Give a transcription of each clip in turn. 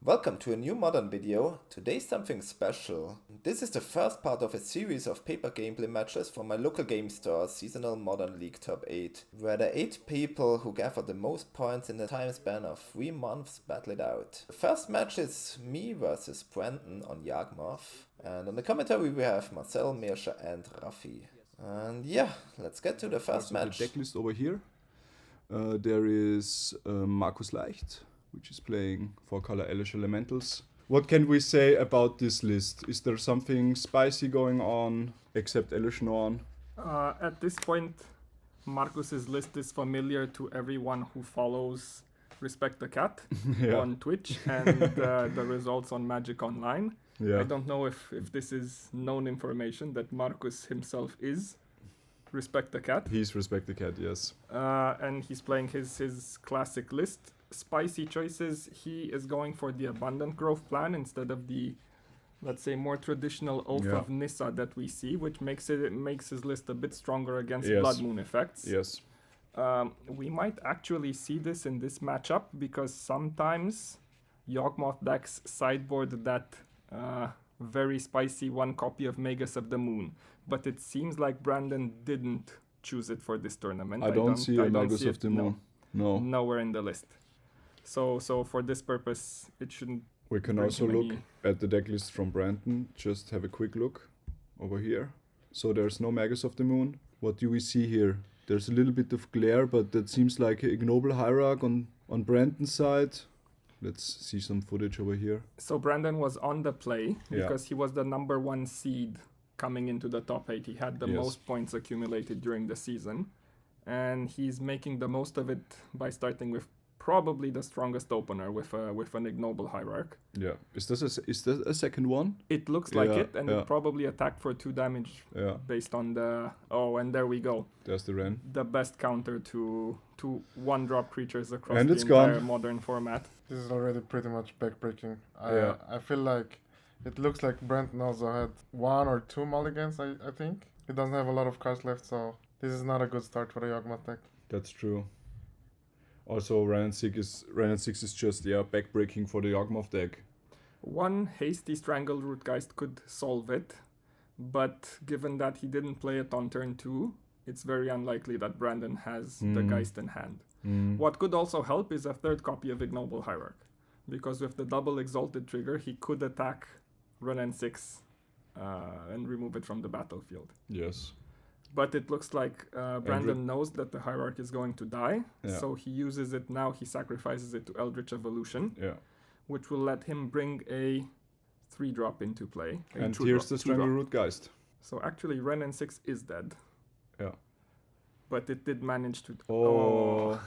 Welcome to a new modern video. Today's something special. This is the first part of a series of paper gameplay matches for my local game store seasonal Modern League Top 8, where the 8 people who gather the most points in a time span of 3 months battle it out. The first match is me versus Brandon on Yawgmoth, and on the commentary we have Marcel, Mircea and Ruffy. And yeah, let's get to the first match. The deck list over here. There is Markus Leicht, which is playing 4-color Elish Elementals. What can we say about this list? Is there something spicy going on, except Elish Norn? At this point, Marcus's list is familiar to everyone who follows RespectTheCat on Twitch and the results on Magic Online. I don't know if this is known information that Marcus himself is RespectTheCat. He's RespectTheCat, yes. And he's playing his classic list. Spicy choices, he is going for the Abundant Growth plan instead of the, let's say, more traditional Oath of Nissa that we see, which makes his list a bit stronger against Blood Moon effects. Yes. We might actually see this in this matchup because sometimes Yawgmoth decks sideboard that very spicy one copy of Magus of the Moon, but it seems like Brandon didn't choose it for this tournament. I don't see a Magus of the Moon. No. Nowhere in the list. So for this purpose, it shouldn't. We can also look at the deck list from Brandon. Just have a quick look over here. So there's no Magus of the Moon. What do we see here? There's a little bit of glare, but that seems like an ignoble hierarch on Brandon's side. Let's see some footage over here. So Brandon was on the play because he was the number 1 seed coming into the top 8. He had the most points accumulated during the season. And he's making the most of it by starting with probably the strongest opener with an ignoble hierarch. Yeah. Is that a second one? It looks like it, and it probably attacked for 2 damage based on the... Oh, and there we go. There's the Ren. The best counter to 1-drop creatures across and the entire gone. Modern format. This is already pretty much backbreaking. I feel like it looks like Brandon also had 1 or 2 mulligans, I think. He doesn't have a lot of cards left, so this is not a good start for the Yawgmoth deck. That's true. Also, Ren 6 is just backbreaking for the Yawgmoth deck. One hasty Strangled Rootgeist could solve it, but given that he didn't play it on turn 2, it's very unlikely that Brandon has the Geist in hand. What could also help is a 3rd copy of Ignoble Hierarch, because with the double Exalted trigger, he could attack Ren 6 and remove it from the battlefield. Yes. But it looks like Brandon knows that the Hierarch is going to die, so he uses it now. He sacrifices it to Eldritch Evolution, which will let him bring a 3-drop into play. And here's the Strangled Rootgeist. So actually, Ren 6 is dead. Yeah. But it did manage to... Oh.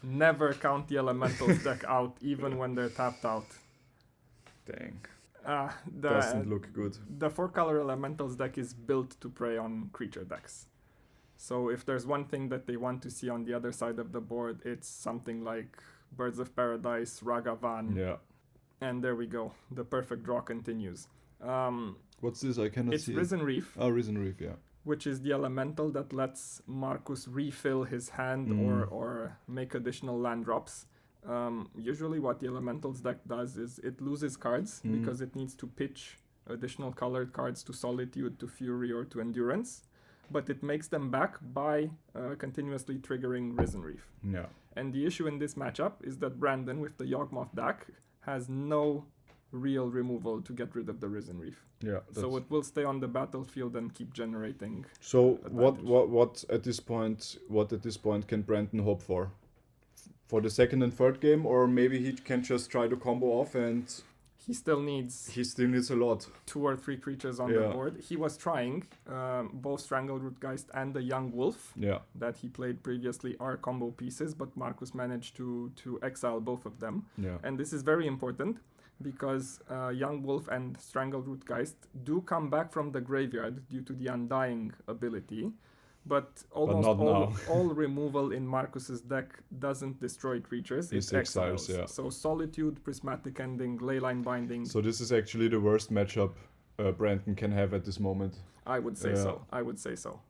Never count the Elementals deck out, even when they're tapped out. Dang. Doesn't look good. The 4-color Elementals deck is built to prey on creature decks. So if there's one thing that they want to see on the other side of the board, it's something like Birds of Paradise, Ragavan. Yeah. And there we go. The perfect draw continues. What's this? I cannot see. It's Risen Reef. Oh, Risen Reef, yeah. Which is the elemental that lets Marcus refill his hand or make additional land drops. Usually what the Elementals deck does is it loses cards because it needs to pitch additional colored cards to Solitude, to Fury, or to Endurance, but it makes them back by continuously triggering Risen Reef. Yeah. And the issue in this matchup is that Brandon, with the Yawgmoth deck, has no real removal to get rid of the Risen Reef. Yeah. So it will stay on the battlefield and keep generating. So advantage. what at this point can Brandon hope for? For the 2nd and 3rd game, or maybe he can just try to combo off and... He still needs a lot. 2 or 3 creatures on the board. He was trying. Both Strangled Rootgeist and the Young Wolf that he played previously are combo pieces, but Marcus managed to exile both of them. Yeah. And this is very important because Young Wolf and Strangled Rootgeist do come back from the graveyard due to the Undying ability. But almost all removal in Marcus's deck doesn't destroy creatures. It exiles. So Solitude, Prismatic Ending, Leyline Binding. So this is actually the worst matchup Brandon can have at this moment. I would say so.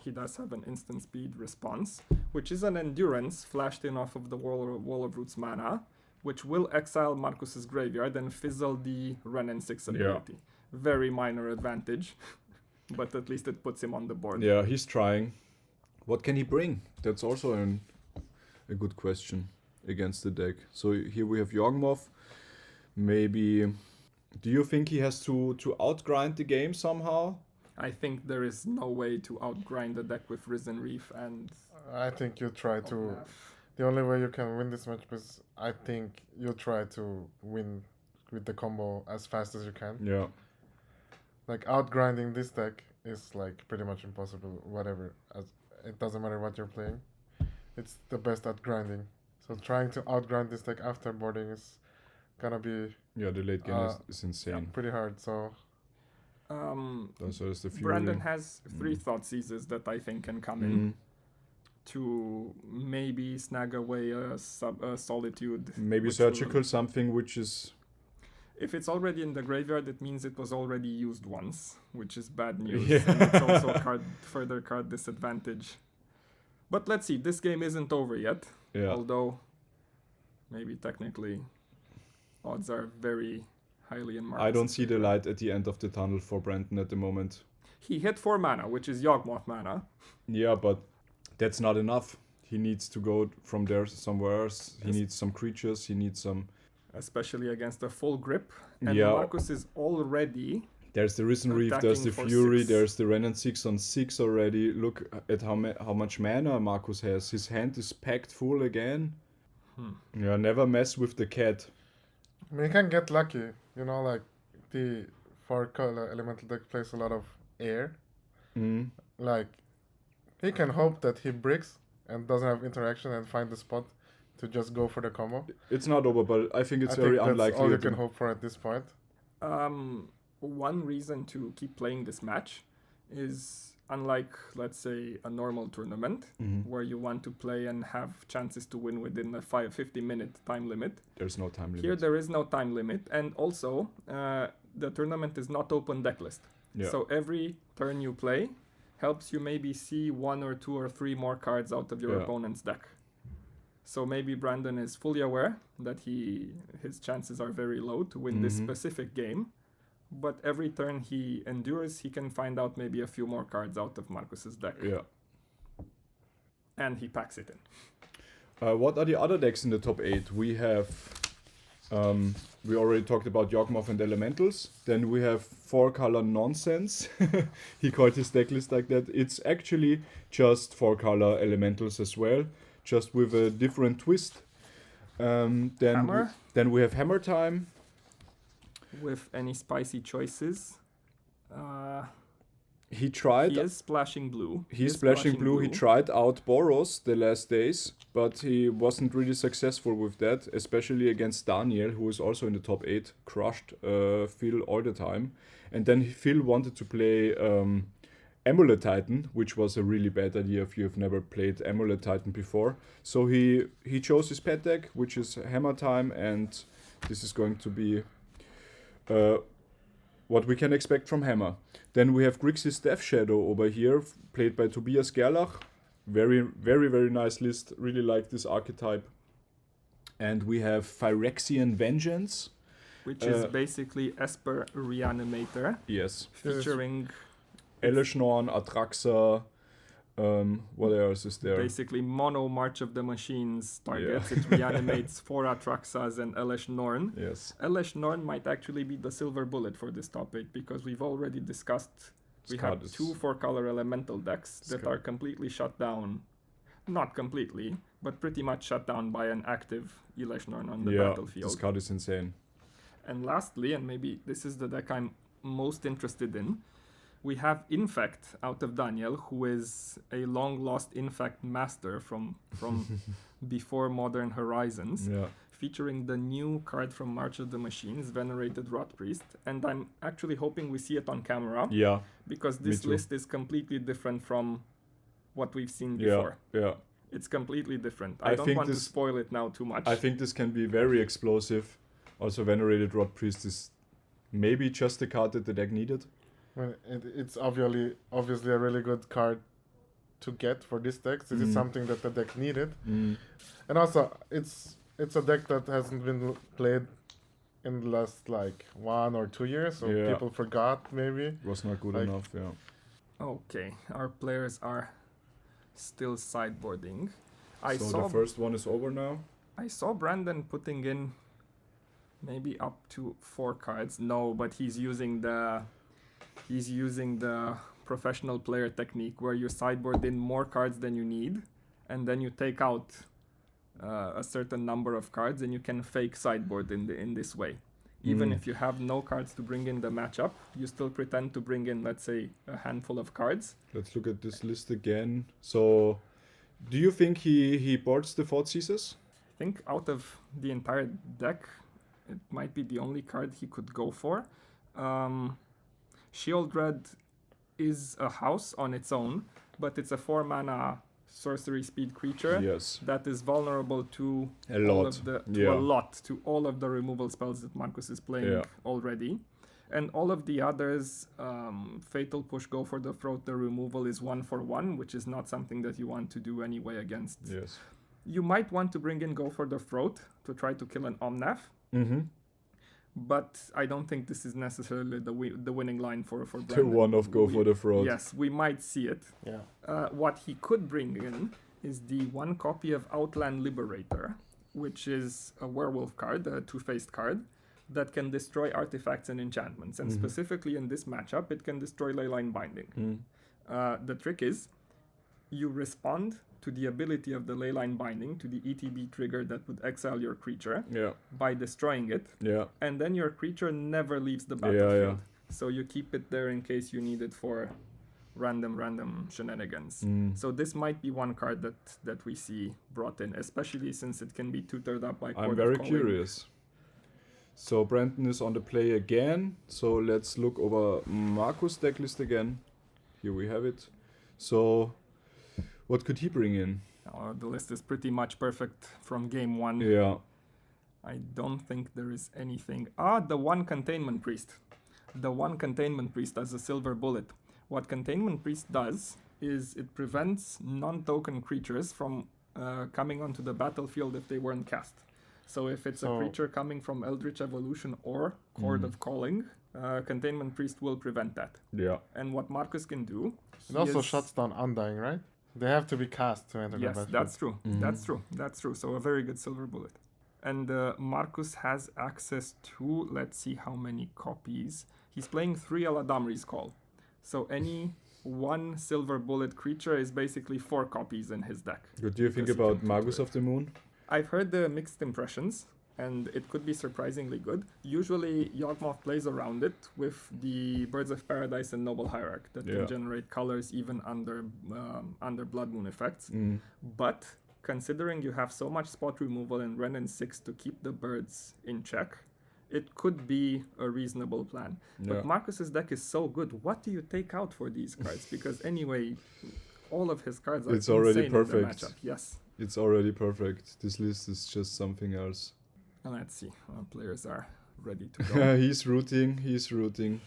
He does have an instant speed response, which is an Endurance flashed in off of the Wall of Roots mana, which will exile Marcus's graveyard and fizzle the Renin 6 ability. Very minor advantage, but at least it puts him on the board. Yeah, he's trying. What can he bring? That's also a good question against the deck. So here we have Yawgmoth. Maybe... Do you think he has to outgrind the game somehow? I think there is no way to outgrind the deck with Risen Reef and... I think you try to... The only way you can win this match is I think you try to win with the combo as fast as you can. Yeah. Like outgrinding this deck is like pretty much impossible, whatever. It doesn't matter what you're playing. It's the best at grinding. So trying to outgrind this deck after boarding is gonna be... Yeah, the late game is insane. Yeah, pretty hard, so... So is the Fury. Brandon has 3 Thought Seizes that I think can come in to maybe snag away a Solitude. Maybe Surgical, something which is... If it's already in the graveyard, it means it was already used once, which is bad news. Yeah. And it's also further card disadvantage. But let's see, this game isn't over yet. Yeah. Although, maybe technically, odds are very highly in Marcus. I don't see the light at the end of the tunnel for Brandon at the moment. He hit 4 mana, which is Yawgmoth mana. Yeah, but that's not enough. He needs to go from there somewhere else. He needs some creatures, he needs some... Especially against a full grip. And Marcus is already... There's the Risen Reef, there's the Fury, there's the Renin 6 on 6 already. Look at how much mana Marcus has. His hand is packed full again. Yeah, never mess with the cat. I mean, you can get lucky. You know, like the 4-color elemental deck plays a lot of air. Like, he can hope that he bricks and doesn't have interaction and find the spot to just go for the combo. It's not over, but I think it's very unlikely. That's all you can hope for at this point. One reason to keep playing this match is, unlike, let's say, a normal tournament, where you want to play and have chances to win within a 50-minute time limit. There's no time limit. Here there is no time limit, and also the tournament is not open deck list. Yeah. So every turn you play helps you maybe see 1 or 2 or 3 more cards out of your opponent's deck. So maybe Brandon is fully aware that his chances are very low to win this specific game. But every turn he endures, he can find out maybe a few more cards out of Marcus's deck. Yeah. And he packs it in. What are the other decks in the top 8? We have... we already talked about Yawgmoth and Elementals. Then we have 4-color nonsense. He called his deck list like that. It's actually just 4-color Elementals as well, just with a different twist. Then we have Hammer Time. With any spicy choices. He tried. He is splashing blue. He's splashing blue. He tried out Boros the last days, but he wasn't really successful with that, especially against Daniel, who is also in the top 8, crushed Phil all the time. And then Phil wanted to play Amulet Titan, which was a really bad idea if you've never played Amulet Titan before. So he chose his pet deck, which is Hammer Time, and this is going to be what we can expect from Hammer. Then we have Grixis Death Shadow over here, played by Tobias Gerlach. Very, very, very nice list. Really like this archetype. And we have Phyrexian Vengeance. Which is basically Esper Reanimator. Yes. Featuring... Elishnorn, Atraxa, what else is there? Basically mono March of the Machines targets. It reanimates 4 Atraxas and Elishnorn. Yes. Elishnorn might actually be the silver bullet for this topic, because we've already discussed we have 2 4-color elemental decks that are completely shut down. Not completely, but pretty much shut down by an active Elishnorn on the battlefield. This card is insane. And lastly, and maybe this is the deck I'm most interested in, we have Infect out of Daniel, who is a long-lost Infect master from before Modern Horizons, featuring the new card from March of the Machines, Venerated Rot Priest. And I'm actually hoping we see it on camera, because this list is completely different from what we've seen before. It's completely different. I don't want to spoil it now too much. I think this can be very explosive. Also, Venerated Rot Priest is maybe just the card that the deck needed. Well, it's obviously a really good card to get for this deck. This is something that the deck needed. And also, it's it's a deck that hasn't been played in the last like 1 or 2 years, so people forgot maybe. Was not good Like- enough, yeah. Okay, our players are still sideboarding. So the first one is over now. I saw Brandon putting in maybe up to 4 cards. No, but he's using the professional player technique where you sideboard in more cards than you need, and then you take out a certain number of cards, and you can fake sideboard in this way. Even if you have no cards to bring in the matchup, you still pretend to bring in, let's say, a handful of cards. Let's look at this list again. So, do you think he boards the Thoughtseizes? I think out of the entire deck, it might be the only card he could go for. Shieldred is a house on its own, but it's a 4-mana sorcery speed creature that is vulnerable to all of the removal spells that Marcus is playing already. And all of the others, Fatal Push, Go for the Throat, the removal is 1/1, which is not something that you want to do anyway against. Yes. You might want to bring in Go for the Throat to try to kill an Omnath. But I don't think this is necessarily the winning line for Brandon. The one of Go for the Throat. Yes, we might see it. Yeah. What he could bring in is the 1 copy of Outland Liberator, which is a werewolf card, a 2-faced card, that can destroy artifacts and enchantments. And specifically in this matchup, it can destroy Leyline Binding. The trick is, you respond to the ability of the Leyline Binding, to the ETB trigger that would exile your creature by destroying it. And then your creature never leaves the battlefield. So you keep it there in case you need it for random shenanigans. So this might be one card that we see brought in, especially since it can be tutored up by Court I'm of very Calling. curious. So Brandon is on the play again. So let's look over Marcus' decklist again. Here we have it. So what could he bring in? The list is pretty much perfect from game 1. Yeah. I don't think there is anything. The 1 Containment Priest. The 1 Containment Priest as a silver bullet. What Containment Priest does is it prevents non-token creatures from coming onto the battlefield if they weren't cast. So if it's a creature coming from Eldritch Evolution or Court of Calling, Containment Priest will prevent that. Yeah. And what Marcus can do... It also shuts down Undying, right? They have to be cast to enter the battlefield. Yes, that's true. That's true. So a very good silver bullet. And Marcus has access to, let's see how many copies. He's playing 3 Eladamri's Call. So any 1 silver bullet creature is basically 4 copies in his deck. What do you think about Magus of the Moon? I've heard the mixed impressions, and it could be surprisingly good. Usually, Yawgmoth plays around it with the Birds of Paradise and Noble Hierarch that can generate colors even under Blood Moon effects. But considering you have so much spot removal and Ren and 6 to keep the birds in check, it could be a reasonable plan. But Marcus's deck is so good. What do you take out for these cards? Because anyway, all of his cards are It's already insane perfect. in the matchup. Yes. It's already perfect. This list is just something else. Let's see. Our players are ready to go. He's rooting.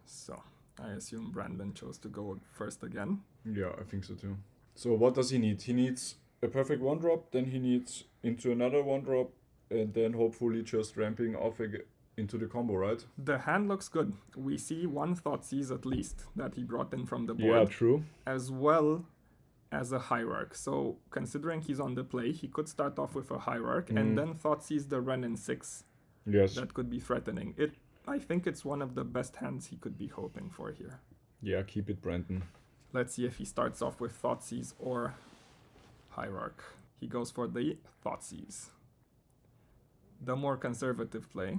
So, I assume Brandon chose to go first again. Yeah, I think so too. So what does he need? He needs a perfect 1-drop, then he needs into another 1-drop, and then hopefully just ramping off into the combo, right? The hand looks good. We see 1 Thoughtseize at least that he brought in from the board. Yeah, true. As well as a Hierarch. So considering he's on the play, he could start off with a Hierarch and then Thoughtseize the Ren in 6. Yes. That could be threatening. I think it's one of the best hands he could be hoping for here. Yeah, keep it, Brandon. Let's see if he starts off with Thoughtseize or Hierarch. He goes for the Thoughtseize. The more conservative play.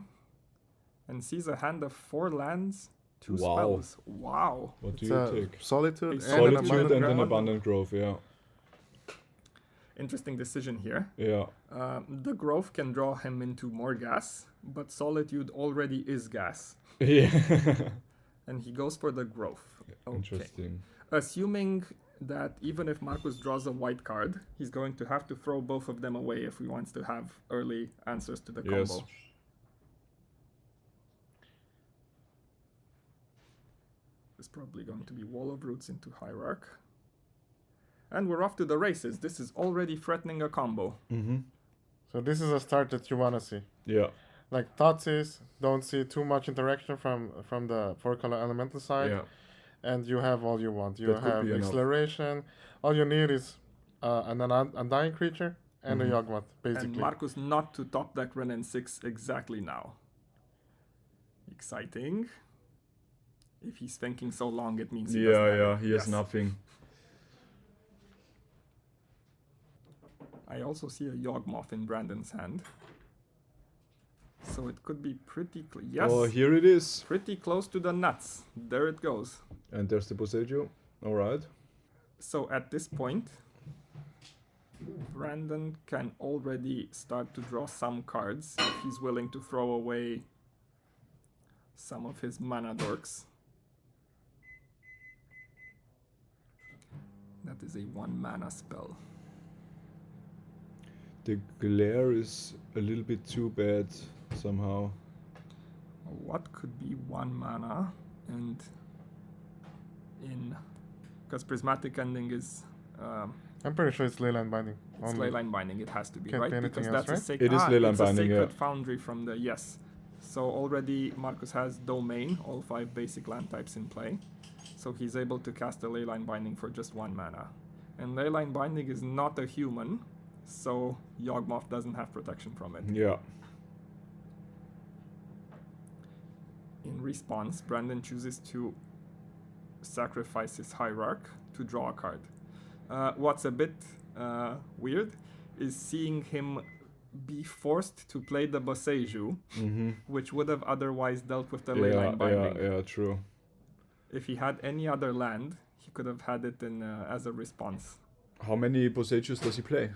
And sees a hand of 4 lands, 2 spells. Wow. What do you take? Solitude And an Abundant Growth, yeah. Interesting decision here. Yeah. The Growth can draw him into more gas, but Solitude already is gas. Yeah. And he goes for the Growth. Okay. Interesting. Assuming that even if Marcus draws a white card, he's going to have to throw both of them away if he wants to have early answers to the combo. Yes. It's probably going to be Wall of Roots into Hierarch. And we're off to the races. This is already threatening a combo. So this is a start that you want to see. Yeah. Like Thoughtseize, don't see too much interaction from the 4-color elemental side. Yeah. And you have all you want. You That could have be enough. acceleration. All you need is an undying creature and a Yawgmoth, basically. And Marcus not to top deck Renin 6 exactly now. Exciting. If he's thinking so long, it means he doesn't have it. He has nothing. I also see a Yawgmoth in Brandon's hand. So it could be pretty yes. Oh, here it is. Pretty close to the nuts. There it goes. And there's the Poseidon. All right. So at this point, Brandon can already start to draw some cards if he's willing to throw away some of his mana dorks. That is a 1 mana spell. The glare is a little bit too bad somehow. What could be 1 mana and in because prismatic ending is I'm pretty sure it's Leyline Binding. it's Leyline Binding. It has to be, Can't right? be anything Because else, that's right? a sacred. It is Leyline it's a Binding, sacred yeah. foundry from the yes. So already Marcus has Domain, all 5 basic land types in play. So he's able to cast a Leyline Binding for just 1 mana. And Leyline Binding is not a human, so Yawgmoth doesn't have protection from it. Yeah. In response, Brandon chooses to sacrifice his Hierarch to draw a card. What's a bit weird is seeing him be forced to play the Boseiju, which would have otherwise dealt with the Leyline Binding. Yeah, true. If he had any other land, he could have had it in as a response. How many Poseidons does he play?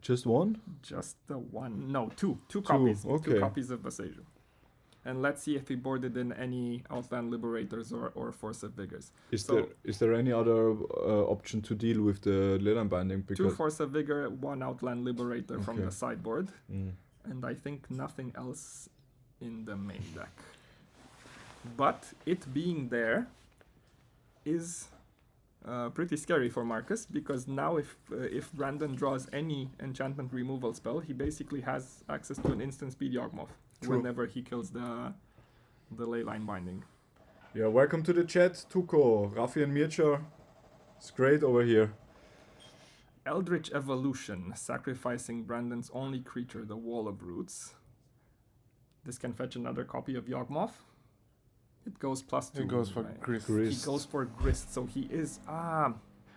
Just one? Just the one. No, two. Two copies. Okay. 2 copies of Boseiju. And let's see if he boarded in any Outland Liberators or Force of Vigors. Is there any other option to deal with the Leyline Binding? 2 Force of Vigor, 1 Outland Liberator from the sideboard. And I think nothing else in the main deck. But it being there is pretty scary for Marcus, because now if Brandon draws any enchantment removal spell, he basically has access to an instant speed Yawgmoth whenever he kills the Leyline Binding. Yeah, welcome to the chat, Tuko, Ruffy and Mircea. It's great over here. Eldritch Evolution, sacrificing Brandon's only creature, the Wall of Roots. This can fetch another copy of Yawgmoth. It goes +2. He goes for right? Grist. He goes for Grist, so he is...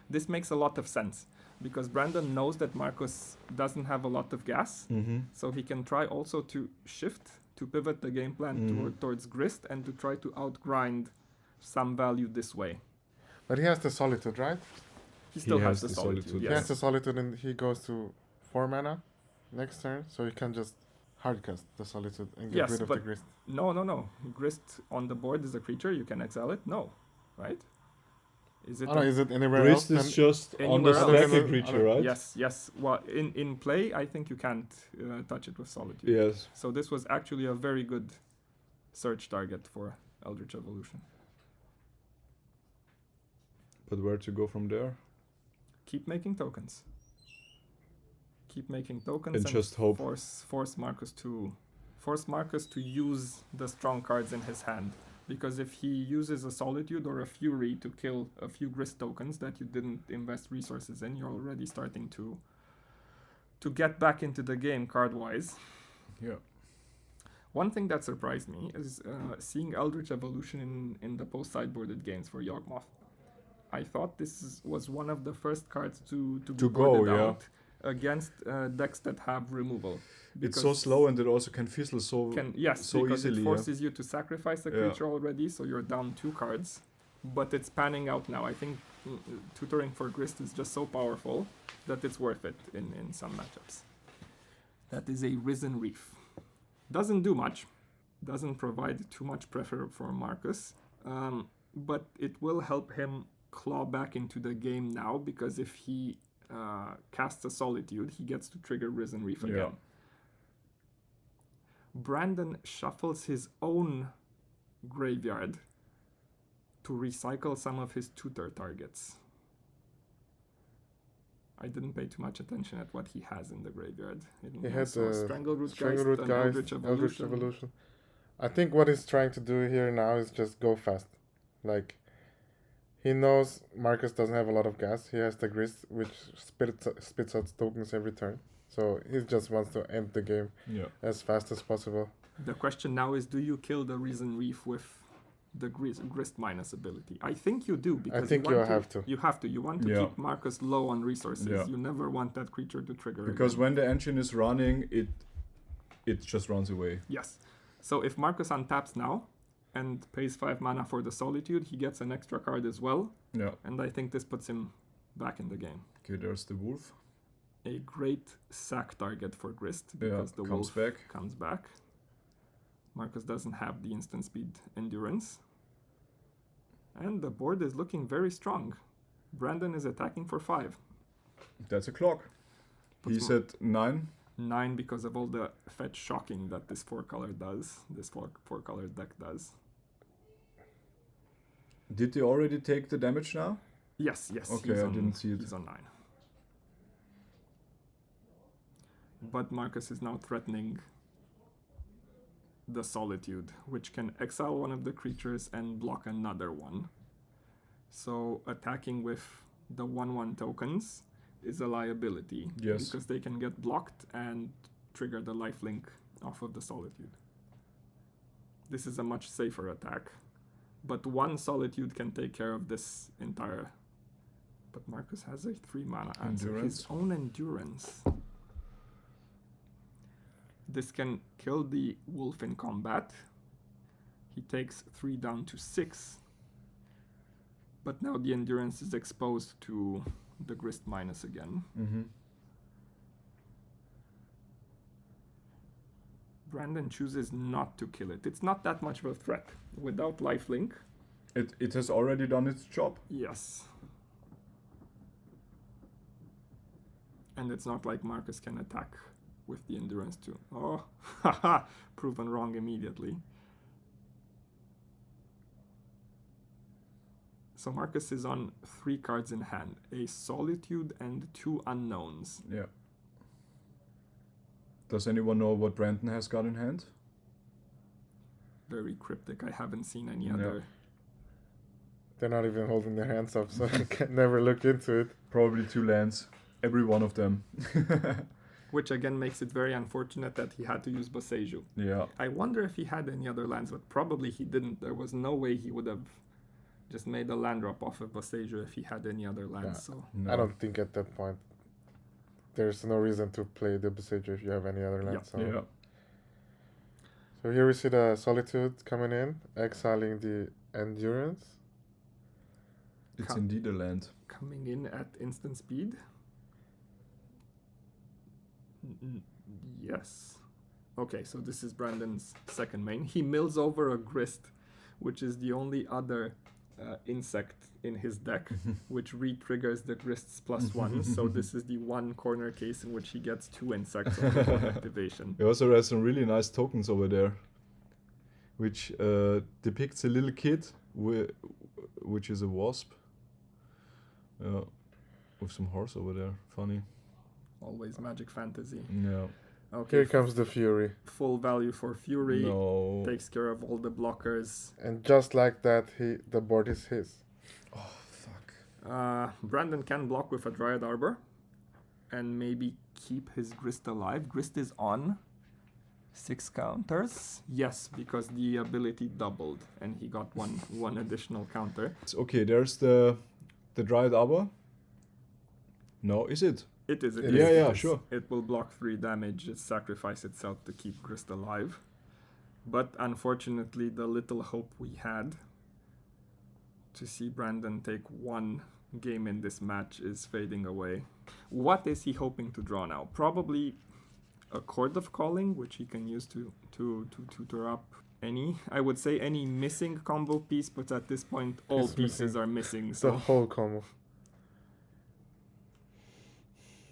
this makes a lot of sense, because Brandon knows that Marcus doesn't have a lot of gas, so he can try also to shift, to pivot the game plan towards Grist, and to try to outgrind some value this way. But he has the Solitude, right? He still has the Solitude, He has the Solitude, and he goes to 4 mana next turn, so he can just hardcast the Solitude and get rid of the Grist. No. Grist on the board is a creature. You can exile it. No, right? Is it? Is it anywhere else? Grist is just on the anywhere else. stack a creature, right? Yes. Well, in play, I think you can't touch it with Solitude. Yes. So this was actually a very good search target for Eldritch Evolution. But where to go from there? Keep making tokens. And just hope. Force Marcus to use the strong cards in his hand. Because if he uses a Solitude or a Fury to kill a few Grist tokens that you didn't invest resources in, you're already starting to get back into the game card-wise. Yeah. One thing that surprised me is seeing Eldritch Evolution in the post-sideboarded games for Yawgmoth. I thought this was one of the first cards to be boarded out against decks that have removal. It's so slow, and it also can fizzle so easily. It forces you to sacrifice a creature already, so you're down 2 cards. But it's panning out now. I think tutoring for Grist is just so powerful that it's worth it in some matchups. That is a Risen Reef. Doesn't do much. Doesn't provide too much pressure for Marcus. But it will help him claw back into the game now, because if he casts a Solitude, he gets to trigger Risen Reef again. Yeah. Brandon shuffles his own graveyard to recycle some of his tutor targets. I didn't pay too much attention at what he has in the graveyard. He had a Strangleroot Geist, an Eldritch Evolution. I think what he's trying to do here now is just go fast. Like, he knows Marcus doesn't have a lot of gas. He has the Grist, which spits out tokens every turn. So he just wants to end the game as fast as possible. The question now is, do you kill the Risen Reef with the Grist minus ability? I think you do. Because I think you have to. You have to. You want to keep Marcus low on resources. Yeah. You never want that creature to trigger because again. When the engine is running, it just runs away. Yes. So if Marcus untaps now and pays 5 mana for the Solitude, he gets an extra card as well. Yeah. And I think this puts him back in the game. Okay, there's the Wolf. A great sack target for Grist because the Wolf comes back. Marcus doesn't have the instant speed endurance. And the board is looking very strong. Brandon is attacking for 5. That's a clock. He's at 9. 9 because of all the fetch shocking that this 4-color does. This 4-color deck does. Did they already take the damage now? Yes. Okay, I didn't see it. He's on 9. But Marcus is now threatening the Solitude, which can exile one of the creatures and block another one. So attacking with the 1/1 tokens is a liability. Yes. Because they can get blocked and trigger the lifelink off of the Solitude. This is a much safer attack. But 1 Solitude can take care of this entire... But Marcus has a 3 mana answer. His own Endurance. This can kill the Wolf in combat. He takes 3 down to 6. But now the Endurance is exposed to the Grist minus again. Mm-hmm. Brandon chooses not to kill it. It's not that much of a threat. Without lifelink. It has already done its job. Yes. And it's not like Marcus can attack with the Endurance too. Oh, haha, proven wrong immediately. So Marcus is on 3 cards in hand. A Solitude and 2 Unknowns. Yeah. Does anyone know what Brandon has got in hand? Very cryptic. I haven't seen any other. They're not even holding their hands up, so I can never look into it. Probably 2 lands. Every one of them. Which again makes it very unfortunate that he had to use Boseiju. Yeah. I wonder if he had any other lands, but probably he didn't. There was no way he would have just made a land drop off of Boseiju if he had any other lands. So No. I don't think at that point there's no reason to play the Boseiju if you have any other lands. Yeah. Yeah. So here we see the Solitude coming in, exiling the Endurance. It's indeed a land. coming in at instant speed. Yes. Okay, so this is Brandon's second main. He mills over a Grist, which is the only other insect in his deck, which re-triggers the Grist's +1. So this is the one corner case in which he gets 2 insects on activation. He also has some really nice tokens over there, which depicts a little kid, which is a wasp. With some horse over there. Funny. Always magic fantasy. Yeah. Okay. Here comes the Fury. Full value for Fury. No. Takes care of all the blockers. And just like that, the board is his. Oh, fuck. Brandon can block with a Dryad Arbor and maybe keep his Grist alive. Grist is on 6 counters. Yes, because the ability doubled and he got one additional counter. Okay, there's the Dryad Arbor. No, is it? It is. Yeah, sure. It will block 3 damage. It sacrifices itself to keep Grist alive. But unfortunately, the little hope we had to see Brandon take 1 game in this match is fading away. What is he hoping to draw now? Probably a Chord of Calling, which he can use to tutor up any missing combo piece, but at this point, all pieces are missing. So The whole combo.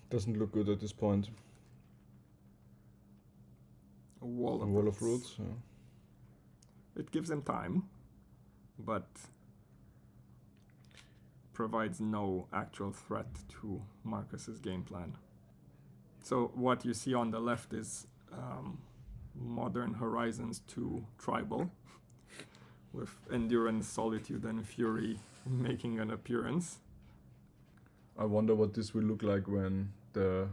Doesn't look good at this point. a Wall of Roots. Yeah. It gives him time, but provides no actual threat to Marcus's game plan. So what you see on the left is Modern Horizons 2 Tribal, with Endurance, Solitude, and Fury making an appearance. I wonder what this will look like when the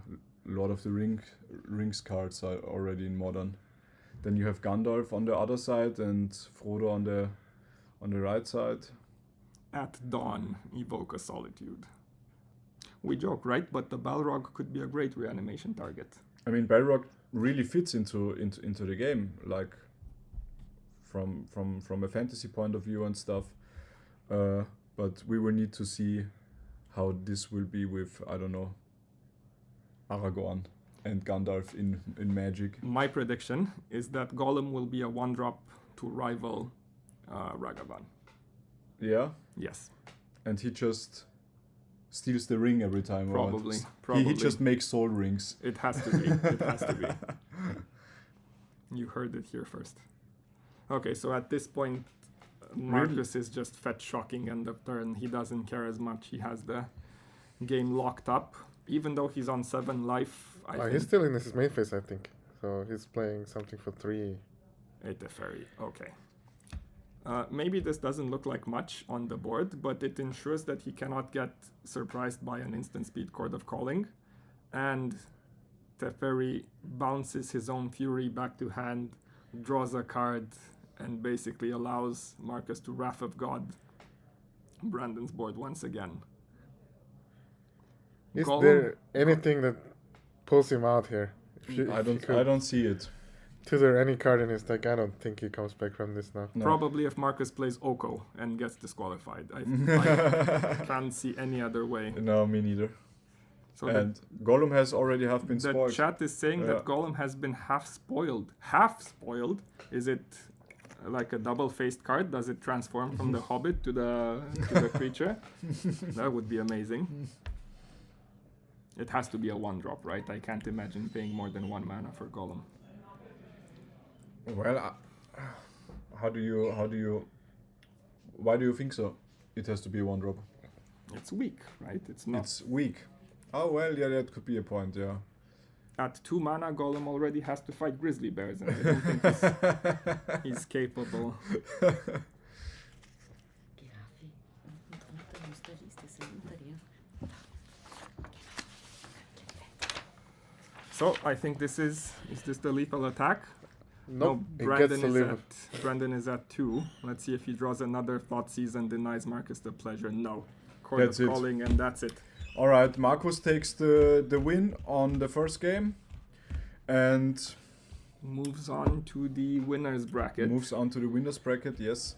Lord of the Rings cards are already in Modern. Then you have Gandalf on the other side and Frodo on the right side. At dawn, evoke a Solitude. We joke, right? But the Balrog could be a great reanimation target. I mean, Balrog really fits into the game, like from a fantasy point of view and stuff. But we will need to see how this will be with, I don't know, Aragorn and Gandalf in Magic. My prediction is that Gollum will be a 1-drop to rival Ragavan. Yeah? Yes. And he just steals the ring every time. Probably. He just makes soul rings. It has to be. It has to be. You heard it here first. Okay, so at this point, Marcus is just fetch shocking end of turn. He doesn't care as much. He has the game locked up. Even though he's on 7 life, I think. He's still in his main phase, I think. So he's playing something for 3. Teferi, okay. Maybe this doesn't look like much on the board, but it ensures that he cannot get surprised by an instant speed Chord of Calling. And Teferi bounces his own Fury back to hand, draws a card, and basically allows Marcus to Wrath of God Brandon's board once again. Is there anything that pulls him out here? I don't see it. Tutor any card in his deck, I don't think he comes back from this now. No. Probably if Marcus plays Oko and gets disqualified. I can't see any other way. No, me neither. So and Gollum has already been the spoiled. The chat is saying that Gollum has been half spoiled. Half spoiled? Is it like a double-faced card? Does it transform from the Hobbit to the creature? That would be amazing. It has to be a 1-drop, right? I can't imagine paying more than 1 mana for Gollum. Well, why do you think so? It has to be a 1-drop. It's weak, right? It's not. It's weak. Oh well, yeah, that could be a point. Yeah. At 2 mana, Gollum already has to fight grizzly bears, and I don't think he's capable. So I think this is this the lethal attack? Nope, no, Brandon is at 2. Let's see if he draws another Thoughtseize and denies Marcus the pleasure. No. Chord of Calling, and that's it. Alright, Marcus takes the win on the first game and moves on to the winner's bracket. Yes.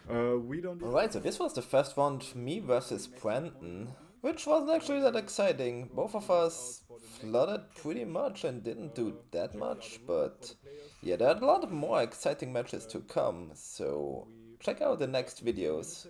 We don't. Alright, so this was the first round, me versus Brandon, which wasn't actually that exciting. Both of us flooded pretty much and didn't do that much, but yeah, there are a lot of more exciting matches to come, so check out the next videos.